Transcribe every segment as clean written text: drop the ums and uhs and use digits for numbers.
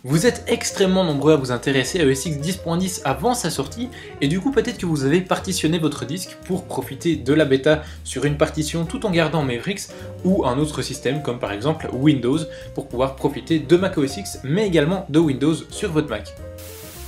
Vous êtes extrêmement nombreux à vous intéresser à OS X 10.10 avant sa sortie, et du coup peut-être que vous avez partitionné votre disque pour profiter de la bêta sur une partition tout en gardant Mavericks ou un autre système comme par exemple Windows pour pouvoir profiter de macOS X mais également de Windows sur votre Mac.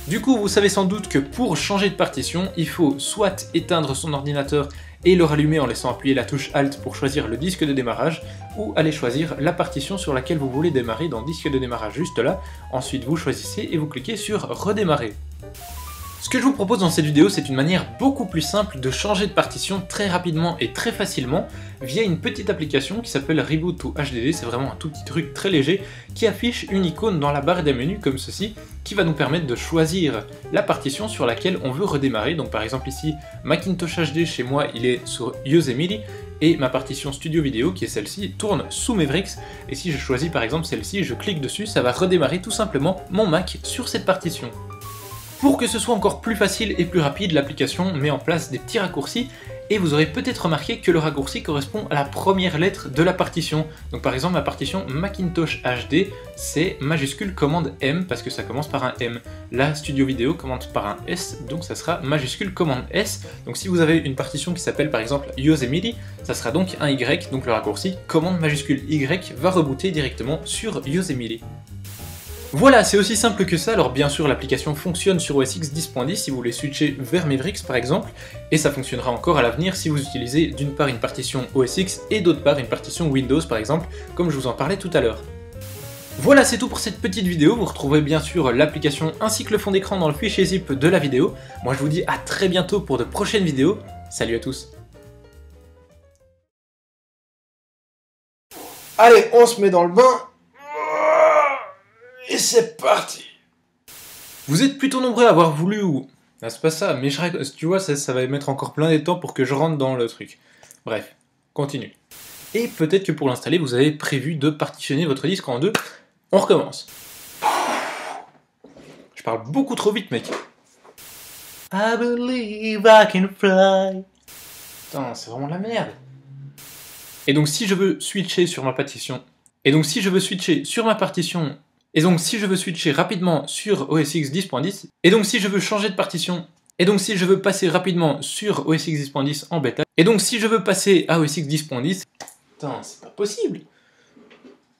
Du coup, vous savez sans doute que pour changer de partition, il faut soit éteindre son ordinateur et le rallumer en laissant appuyer la touche Alt pour choisir le disque de démarrage, ou aller choisir la partition sur laquelle vous voulez démarrer dans le disque de démarrage juste là, ensuite vous choisissez et vous cliquez sur redémarrer. Ce que je vous propose dans cette vidéo, c'est une manière beaucoup plus simple de changer de partition très rapidement et très facilement via une petite application qui s'appelle Reboot to HDD, c'est vraiment un tout petit truc très léger qui affiche une icône dans la barre des menus comme ceci, qui va nous permettre de choisir la partition sur laquelle on veut redémarrer. Donc par exemple ici, Macintosh HD chez moi il est sur Yosemite, et ma partition Studio Vidéo, qui est celle-ci, tourne sous Mavericks, et si je choisis par exemple celle-ci, je clique dessus, ça va redémarrer tout simplement mon Mac sur cette partition. Pour que ce soit encore plus facile et plus rapide, l'application met en place des petits raccourcis, et vous aurez peut-être remarqué que le raccourci correspond à la première lettre de la partition. Donc par exemple ma partition Macintosh HD, c'est majuscule commande M parce que ça commence par un M. La Studio Vidéo commence par un S, donc ça sera majuscule commande S. Donc si vous avez une partition qui s'appelle par exemple Yosemite, ça sera donc un Y, donc le raccourci commande majuscule Y va rebooter directement sur Yosemite. Voilà, c'est aussi simple que ça. Alors bien sûr l'application fonctionne sur OS X 10.10 si vous voulez switcher vers Mavericks par exemple, et ça fonctionnera encore à l'avenir si vous utilisez d'une part une partition OS X et d'autre part une partition Windows par exemple, comme je vous en parlais tout à l'heure. Voilà, c'est tout pour cette petite vidéo. Vous retrouverez bien sûr l'application ainsi que le fond d'écran dans le fichier zip de la vidéo. Moi je vous dis à très bientôt pour de prochaines vidéos. Salut à tous. Allez, on se met dans le bain. Et c'est parti! Vous êtes plutôt nombreux à avoir voulu ou... Ah, c'est pas ça, mais tu vois, ça va mettre encore plein de temps pour que je rentre dans le truc. Bref, continue. Et peut-être que pour l'installer, vous avez prévu de partitionner votre disque en deux. On recommence. Je parle beaucoup trop vite, mec. I believe I can fly. Putain, c'est vraiment de la merde. Et donc si je veux switcher sur ma partition... Et donc si je veux switcher rapidement sur OS X 10.10, et donc si je veux changer de partition, et donc si je veux passer rapidement sur OS X 10.10 en bêta, et donc si je veux passer à OS X 10.10, putain, c'est pas possible.